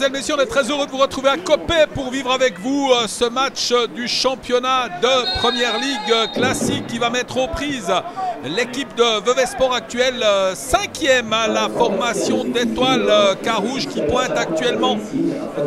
mesdemoiselles, messieurs, on est très heureux de vous retrouver à Coppet pour vivre avec vous ce match du championnat de Première Ligue classique qui va mettre aux prises l'équipe de Vevey Sport actuelle 5e à la formation d'Étoile Carouge qui pointe actuellement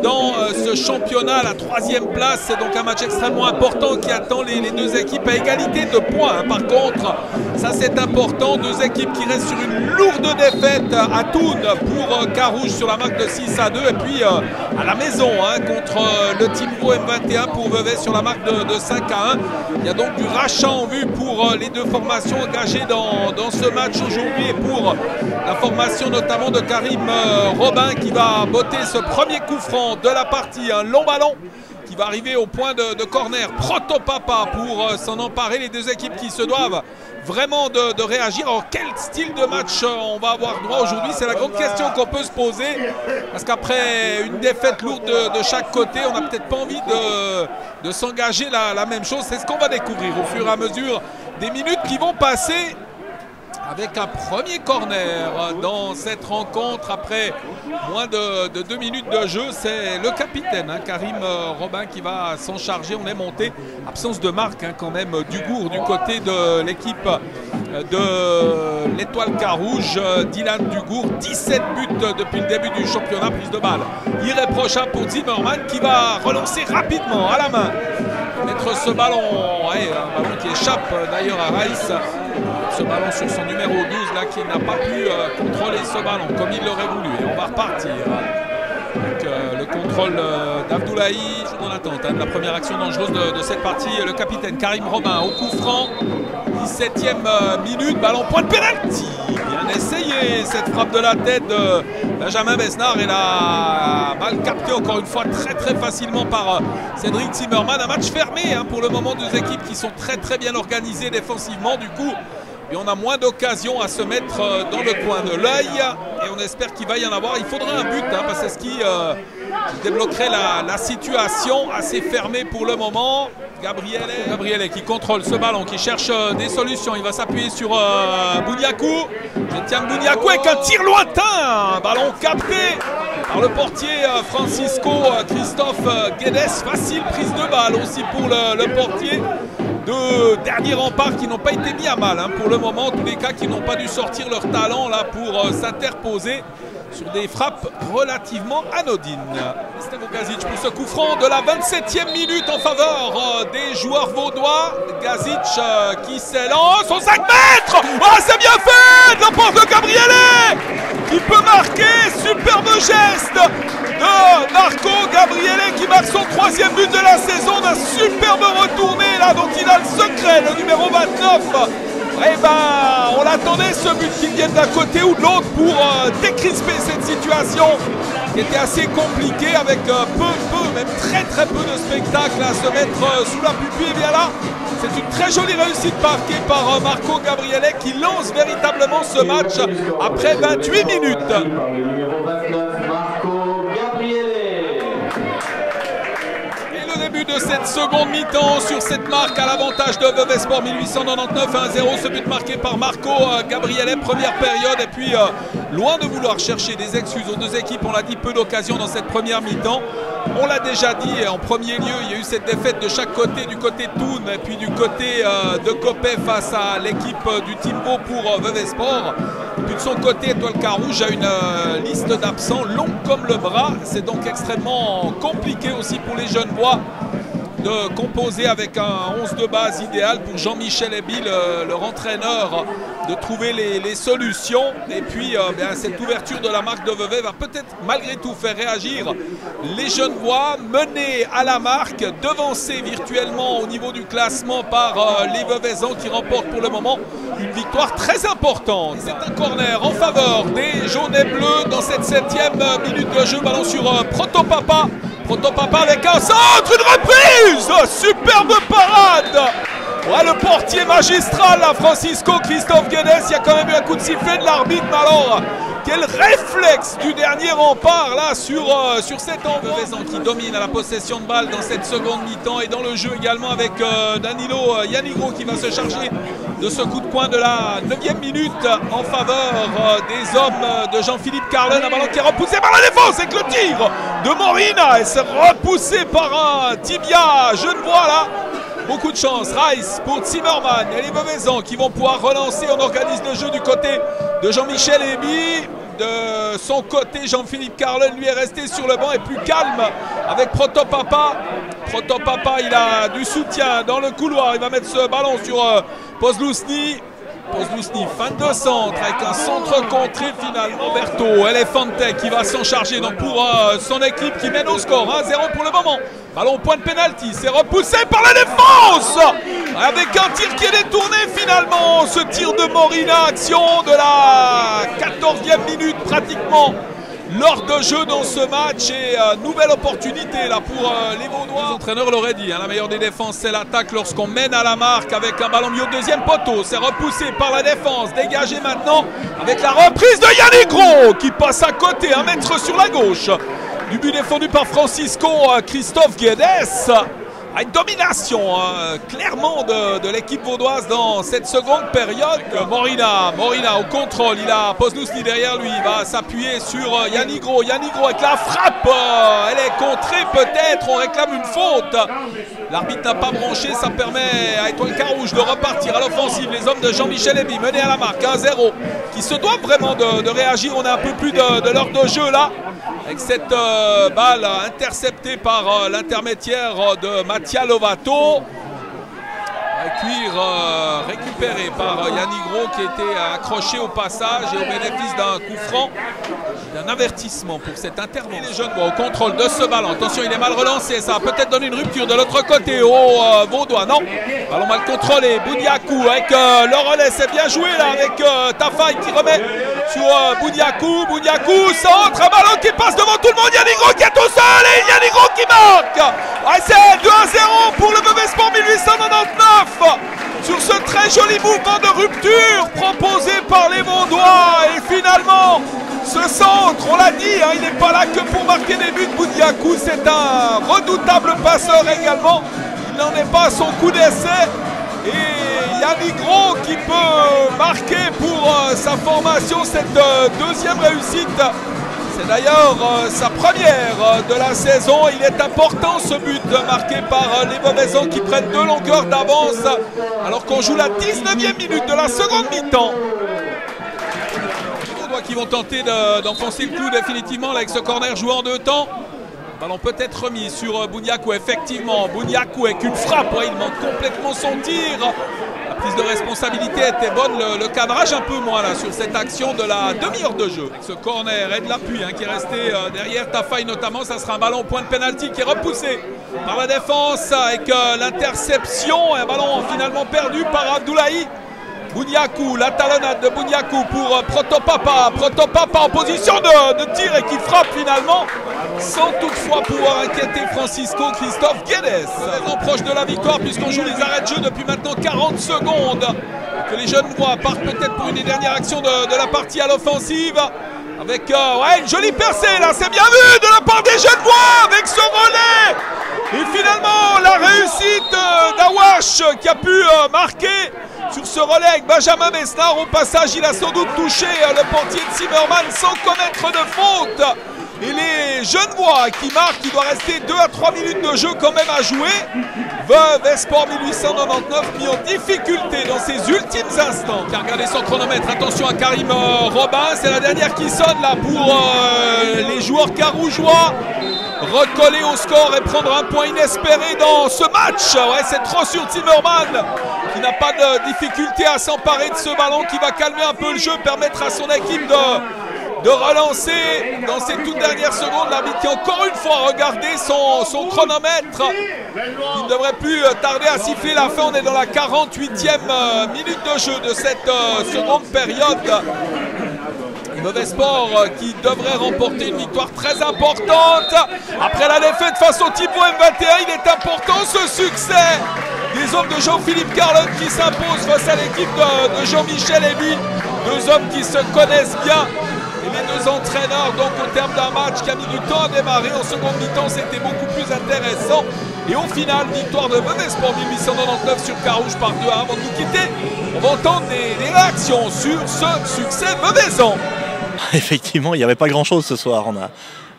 dans ce championnat à la 3e place. C'est donc un match extrêmement important qui attend les deux équipes à égalité de points. Par contre, ça c'est important, deux équipes qui restent sur une lourde défaite à Thun pour Carouge sur la marque de 6-2 et puis à la maison contre le Timbo M21 pour Vevey sur la marque de 5-1. Il y a donc du rachat en vue pour les deux formations engagées dans ce match aujourd'hui et pour la formation notamment de Karim Robin qui va botter ce premier coup franc de la partie, un long ballon qui va arriver au point de corner. Protopapa pour s'en emparer, les deux équipes qui se doivent vraiment de réagir. Alors quel style de match on va avoir droit aujourd'hui? C'est la grande question qu'on peut se poser parce qu'après une défaite lourde de chaque côté, on n'a peut-être pas envie de s'engager la même chose. C'est ce qu'on va découvrir au fur et à mesure des minutes qui vont passer avec un premier corner dans cette rencontre après moins de 2 minutes de jeu. C'est le capitaine Karim Robin qui va s'en charger. On est monté, absence de marque quand même Dugour du côté de l'équipe de l'Étoile Carouge. Dylan Dugour, 17 buts depuis le début du championnat, prise de balle irréprochable pour Zimmerman qui va relancer rapidement à la main, mettre ce ballon, un ballon qui échappe d'ailleurs à Raïs. Ce ballon sur son numéro 12 là qui n'a pas pu contrôler ce ballon comme il l'aurait voulu. Et on va repartir. Donc, le contrôle d'Abdoulaye, toujours en attente de la première action dangereuse de cette partie. Le capitaine Karim Robin au coup franc. 17e minute, ballon point de pénalty. Bien essayé cette frappe de la tête de Benjamin Besnard et la balle captée encore une fois très facilement par Cédric Zimmerman. Un match fermé pour le moment, deux équipes qui sont très bien organisées défensivement. Du coup, et on a moins d'occasions à se mettre dans le coin de l'œil et on espère qu'il va y en avoir. Il faudra un but parce que c'est ce qui débloquerait la situation assez fermée pour le moment. Gabriele qui contrôle ce ballon, qui cherche des solutions. Il va s'appuyer sur Bouniakou. Etienne Bouniakou avec un tir lointain. Ballon capté par le portier Francisco Christophe Guedes. Facile prise de balle aussi pour le portier. Deux derniers remparts qui n'ont pas été mis à mal pour le moment, en tous les cas qui n'ont pas dû sortir leur talent là pour s'interposer sur des frappes relativement anodines. Stevo Gazic pour ce coup franc de la 27e minute en faveur des joueurs vaudois. Gazic qui s'élance au 5 mètres. Oh, c'est bien fait de la part de Gabriele qui peut marquer. Superbe geste de Marco Gabriele qui marque son 3e but de la saison, d'un superbe retourné là dont il a le secret, le numéro 29. Eh ben, on l'attendait ce but qui vienne d'un côté ou de l'autre pour décrisper cette situation qui était assez compliquée avec même très peu de spectacle à se mettre sous la pupille. Et bien là, c'est une très jolie réussite marquée par Marco Gabriele qui lance véritablement ce match après 28 minutes. Début de cette seconde mi-temps sur cette marque à l'avantage de Vevey Sport 1899-1-0. Ce but marqué par Marco Gabriele, première période. Et puis loin de vouloir chercher des excuses aux deux équipes, on l'a dit, peu d'occasions dans cette première mi-temps. On l'a déjà dit, en premier lieu, il y a eu cette défaite de chaque côté, du côté de Thun et puis du côté de Coppet face à l'équipe du Timbo pour Vevey Sport. Et puis de son côté, Étoile Carouge a une liste d'absents longue comme le bras. C'est donc extrêmement compliqué aussi pour les Genevois de composer avec un 11 de base idéal pour Jean-Michel Eby, leur entraîneur, de trouver les solutions. Et puis cette ouverture de la marque de Vevey va peut-être malgré tout faire réagir les Genevois, menés à la marque, devancés virtuellement au niveau du classement par les Veveysans qui remportent pour le moment une victoire très importante. C'est un corner en faveur des jaunes et bleus dans cette 7e minute de jeu. Ballon sur Protopapa. Protopapa avec un centre, une reprise. Superbe parade. Ouais, le portier magistral là, Francisco Christophe Guedes. Il y a quand même eu un coup de sifflet de l'arbitre, mais alors Quel réflexe du dernier rempart là sur cet envoi. Veuvezan qui domine à la possession de balle dans cette seconde mi-temps et dans le jeu également avec Danilo Yanigro qui va se charger de ce coup de poing de la 9e minute en faveur des hommes de Jean-Philippe Carlen. Un ballon qui est repoussé par la défense avec le tir de Morina et c'est repoussé par un tibia genevois là. Beaucoup de chance, Rice pour Zimmerman et les Veuvezans qui vont pouvoir relancer. On organise le jeu du côté de Jean-Michel Eby. De son côté, Jean-Philippe Carlen lui est resté sur le banc et plus calme avec Protopapa. Protopapa, il a du soutien dans le couloir. Il va mettre ce ballon sur Pozlousny. Pozlousny, fin de centre avec un centre contré finalement. Berto, Elefante qui va s'en charger donc pour son équipe qui mène au score 1-0 pour le moment. Ballon au point de pénalty, c'est repoussé par la défense avec un tir qui est détourné finalement. Ce tir de Morina, action de la 14e minute pratiquement. Lors de jeu dans ce match et nouvelle opportunité là pour les Vaudois. L'entraîneur l'aurait dit, hein, la meilleure des défenses c'est l'attaque lorsqu'on mène à la marque avec un ballon mis au deuxième poteau. C'est repoussé par la défense, dégagé maintenant avec la reprise de Yanigro qui passe à côté, 1 mètre sur la gauche. Du but défendu par Francisco Christophe Guedes. Une domination clairement de l'équipe vaudoise dans cette seconde période. Morina au contrôle, il a Pozlousny derrière lui, il va s'appuyer sur Yanigro. Yanigro avec la frappe, elle est contrée peut-être, on réclame une faute. L'arbitre n'a pas branché, ça permet à Étoile Carouge de repartir à l'offensive. Les hommes de Jean-Michel Eby menés à la marque 1-0 qui se doivent vraiment de réagir. On a un peu plus de l'heure de jeu là. Avec cette balle interceptée par l'intermédiaire de Mattia Lovato. Cuir récupéré par Yanigro qui était accroché au passage et au bénéfice d'un coup franc, d'un avertissement pour cette intervention. Les jeunes au contrôle de ce ballon. Attention, il est mal relancé, ça va peut-être donner une rupture de l'autre côté au Vaudois. Non, ballon mal contrôlé. Bouniakou avec le relais, c'est bien joué là avec Tafaï qui remet sur Bouniakou. Bouniakou centre, un ballon qui passe devant tout le monde. Yanigro qui est tout seul et Yanigro qui marque. C'est 2-0 pour le Vevesport 1899. Sur ce très joli mouvement de rupture proposé par les Vaudois. Et finalement, ce centre, on l'a dit, hein, il n'est pas là que pour marquer des buts. Bouniakou, c'est un redoutable passeur également. Il n'en est pas à son coup d'essai. Et Yanigro qui peut marquer pour sa formation cette deuxième réussite. C'est d'ailleurs sa première de la saison. Il est important ce but marqué par les Veuvezans qui prennent 2 longueurs d'avance alors qu'on joue la 19e minute de la seconde mi-temps. Les Vaudois qui vont tenter d'enfoncer le clou définitivement là, avec ce corner joué en 2 temps. Ballon peut-être remis sur Bouniakou, effectivement. Bouniakou avec une frappe, ouais, il manque complètement son tir. La prise de responsabilité était bonne, le cadrage un peu moins là sur cette action de la demi-heure de jeu. Avec ce corner et de l'appui qui est resté derrière Tafaï notamment, ça sera un ballon au point de pénalty qui est repoussé par la défense avec l'interception. Un ballon finalement perdu par Abdoulaye. Bouniakou, la talonnade de Bouniakou pour Protopapa. Protopapa en position de tir et qui frappe finalement sans toutefois pouvoir inquiéter Francisco Christophe Guedes. Vraiment proche de la victoire puisqu'on joue les arrêts de jeu depuis maintenant 40 secondes. Que les Genevois partent peut-être pour une des dernières actions de la partie à l'offensive. Avec une jolie percée là, c'est bien vu de la part des Genevois avec ce relais. Et finalement la réussite d'Awash qui a pu marquer sur ce relais avec Benjamin Besnard. Au passage, il a sans doute touché le portier de Zimmerman sans commettre de faute. Et les Genevois qui marquent, il doit rester 2 à 3 minutes de jeu quand même à jouer. Vevesport 1899 mis en difficulté dans ses ultimes instants. Qui a regardé son chronomètre, attention à Karim Robin, c'est la dernière qui sonne là pour les joueurs carougeois. Recoller au score et prendre un point inespéré dans ce match. Ouais, c'est trop sur Zimmerman qui n'a pas de difficulté à s'emparer de ce ballon, qui va calmer un peu le jeu, permettre à son équipe de relancer dans ces toutes dernières secondes. L'arbitre qui encore une fois regardé son chronomètre. Il ne devrait plus tarder à siffler la fin. On est dans la 48e minute de jeu de cette seconde période. Vevesport qui devrait remporter une victoire très importante. Après la défaite face au Tipo M21, il est important ce succès des hommes de Jean-Philippe Carlen qui s'imposent face à l'équipe de Jean-Michel Eby. 2 hommes qui se connaissent bien Et les deux entraîneurs, donc au terme d'un match qui a mis du temps à démarrer, en seconde mi-temps c'était beaucoup plus intéressant. Et au final, victoire de Vevey-Sport 1899 sur Carouge par 2-1. Avant de nous quitter, on va entendre des réactions sur ce succès veveysan. Effectivement, il n'y avait pas grand-chose ce soir. On a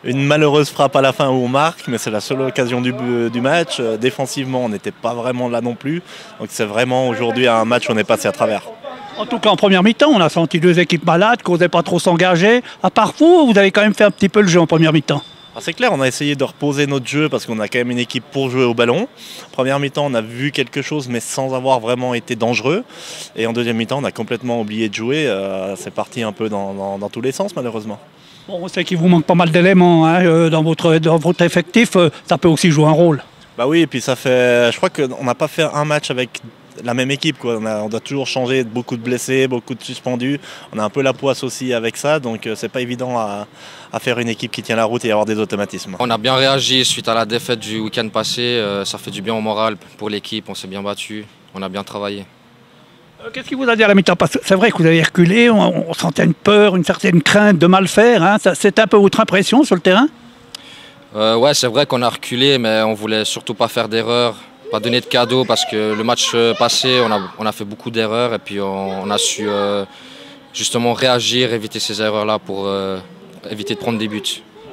une malheureuse frappe à la fin où on marque, mais c'est la seule occasion du match. Défensivement, on n'était pas vraiment là non plus. Donc c'est vraiment aujourd'hui un match où on est passé à travers. En tout cas, en première mi-temps, on a senti deux équipes malades, qui n'osaient pas trop s'engager. À part vous avez quand même fait un petit peu le jeu en première mi-temps. C'est clair, on a essayé de reposer notre jeu parce qu'on a quand même une équipe pour jouer au ballon. Première mi-temps, on a vu quelque chose, mais sans avoir vraiment été dangereux. Et en deuxième mi-temps, on a complètement oublié de jouer. C'est parti un peu dans tous les sens, malheureusement. Bon, on sait qu'il vous manque pas mal d'éléments dans votre effectif. Ça peut aussi jouer un rôle. Bah oui, et puis ça fait. Je crois qu'on n'a pas fait un match avec la même équipe, quoi. On doit toujours changer, beaucoup de blessés, beaucoup de suspendus. On a un peu la poisse aussi avec ça, donc c'est pas évident à faire une équipe qui tient la route et avoir des automatismes. On a bien réagi suite à la défaite du week-end passé. Ça fait du bien au moral pour l'équipe, on s'est bien battu, on a bien travaillé. Qu'est-ce qui vous a dit à la mi-temps? C'est vrai que vous avez reculé, on sentait une peur, une certaine crainte de mal faire. Hein. C'est un peu votre impression sur le terrain? Ouais, c'est vrai qu'on a reculé, mais on voulait surtout pas faire d'erreurs. Pas donner de cadeaux parce que le match passé, on a fait beaucoup d'erreurs et puis on a su justement réagir, éviter ces erreurs-là pour éviter de prendre des buts.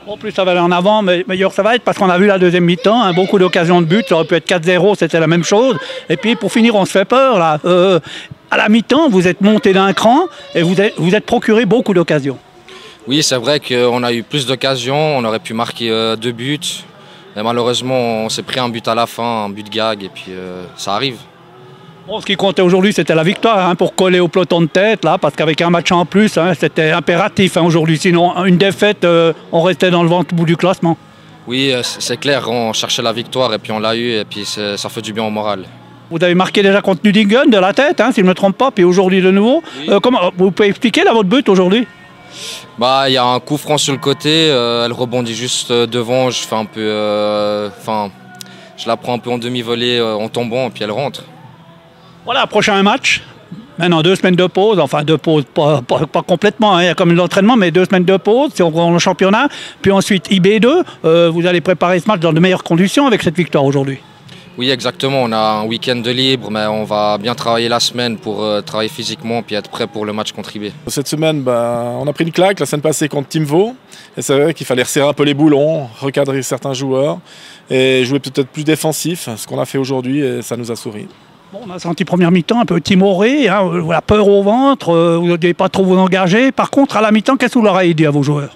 En plus ça va aller en avant, mais meilleur ça va être parce qu'on a vu la deuxième mi-temps, hein, beaucoup d'occasions de but, ça aurait pu être 4-0, c'était la même chose. Et puis pour finir, on se fait peur là. À la mi-temps, vous êtes monté d'un cran et vous êtes procuré beaucoup d'occasions. Oui, c'est vrai qu'on a eu plus d'occasions, on aurait pu marquer 2 buts. Et malheureusement, on s'est pris un but à la fin, un but gag, et puis ça arrive. Bon, ce qui comptait aujourd'hui, c'était la victoire, hein, pour coller au peloton de tête, là, parce qu'avec un match en plus, hein, c'était impératif aujourd'hui. Sinon, une défaite, on restait dans le ventre bout du classement. Oui, c'est clair, on cherchait la victoire, et puis on l'a eu, et puis ça fait du bien au moral. Vous avez marqué déjà contre Nudingen de la tête, hein, si je ne me trompe pas, puis aujourd'hui de nouveau. Oui. Comment, vous pouvez expliquer là, votre but aujourd'hui? Bah, il y a un coup franc sur le côté, elle rebondit juste devant, je fais un peu, je la prends un peu en demi-volée en tombant et puis elle rentre. Voilà, prochain match. Maintenant 2 semaines de pause, enfin 2 pauses, pas complètement, hein, comme l'entraînement, mais 2 semaines de pause, si on prend le championnat. Puis ensuite IB2, vous allez préparer ce match dans de meilleures conditions avec cette victoire aujourd'hui. Oui, exactement, on a un week-end de libre, mais on va bien travailler la semaine pour travailler physiquement et être prêt pour le match contre IB. Cette semaine, on a pris une claque la semaine passée contre Team Vaud. Et c'est vrai qu'il fallait resserrer un peu les boulons, recadrer certains joueurs et jouer peut-être plus défensif, ce qu'on a fait aujourd'hui et ça nous a souri. Bon, on a senti première mi-temps un peu timoré, hein, la peur au ventre, vous ne devez pas trop vous engager. Par contre, à la mi-temps, qu'est-ce que vous leur avez dit à vos joueurs?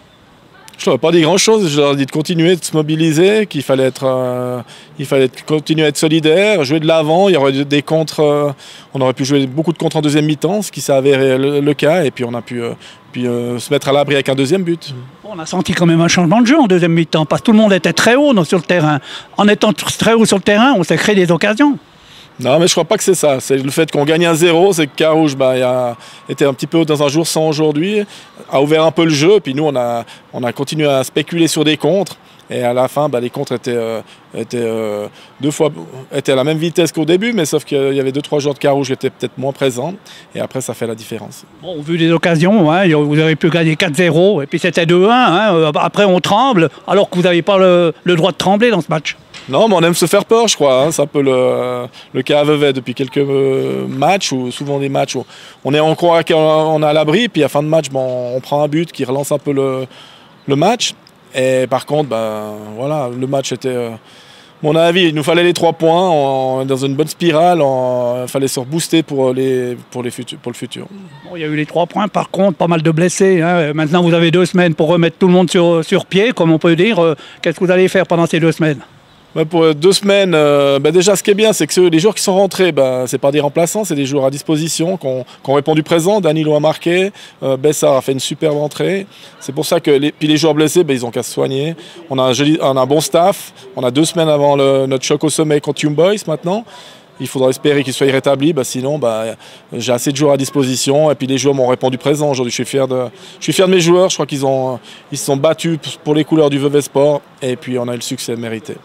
Je leur ai pas dit grand-chose, je leur ai dit de continuer, de se mobiliser, qu'il fallait continuer à être solidaire, jouer de l'avant, il y aurait des contres, on aurait pu jouer beaucoup de contres en deuxième mi-temps, ce qui s'est avéré le cas, et puis on a pu se mettre à l'abri avec un deuxième but. On a senti quand même un changement de jeu en deuxième mi-temps, parce que tout le monde était très haut sur le terrain. En étant très haut sur le terrain, on s'est créé des occasions. Non, mais je crois pas que c'est ça. C'est le fait qu'on gagne 1-0, c'est que Carouge était un petit peu dans un jour sans aujourd'hui, a ouvert un peu le jeu, puis nous on a continué à spéculer sur des contres. Et à la fin, les contres étaient à la même vitesse qu'au début, mais sauf qu'il y avait 2-3 joueurs de Carouge qui étaient peut-être moins présents. Et après, ça fait la différence. Bon, vu les occasions, hein, vous auriez pu gagner 4-0, et puis c'était 2-1. Hein, après, on tremble, alors que vous n'avez pas le droit de trembler dans ce match. Non, mais on aime se faire peur, je crois. Hein. C'est un peu le cas à Vevey depuis quelques matchs, ou souvent des matchs où on croit qu'on est à l'abri, puis à la fin de match, on prend un but qui relance un peu le match. Et par contre, voilà, le match était, mon avis, il nous fallait les 3 points, dans une bonne spirale, il fallait se rebooster pour le futur. Bon, il y a eu les 3 points, par contre, pas mal de blessés. Hein. Maintenant, vous avez 2 semaines pour remettre tout le monde sur pied, comme on peut dire. Qu'est-ce que vous allez faire pendant ces 2 semaines? Pour 2 semaines, déjà ce qui est bien, c'est que les joueurs qui sont rentrés, c'est pas des remplaçants, c'est des joueurs à disposition qui ont répondu présent. Danilo a marqué, Bessard a fait une superbe entrée. C'est pour ça que les joueurs blessés, ils ont qu'à se soigner. On a un bon staff, on a 2 semaines avant notre choc au sommet contre Young Boys maintenant. Il faudra espérer qu'ils soient rétablis, sinon j'ai assez de joueurs à disposition et puis les joueurs m'ont répondu présent aujourd'hui. Je suis fier de mes joueurs, je crois qu'ils se sont battus pour les couleurs du Vevey-Sport et puis on a eu le succès mérité.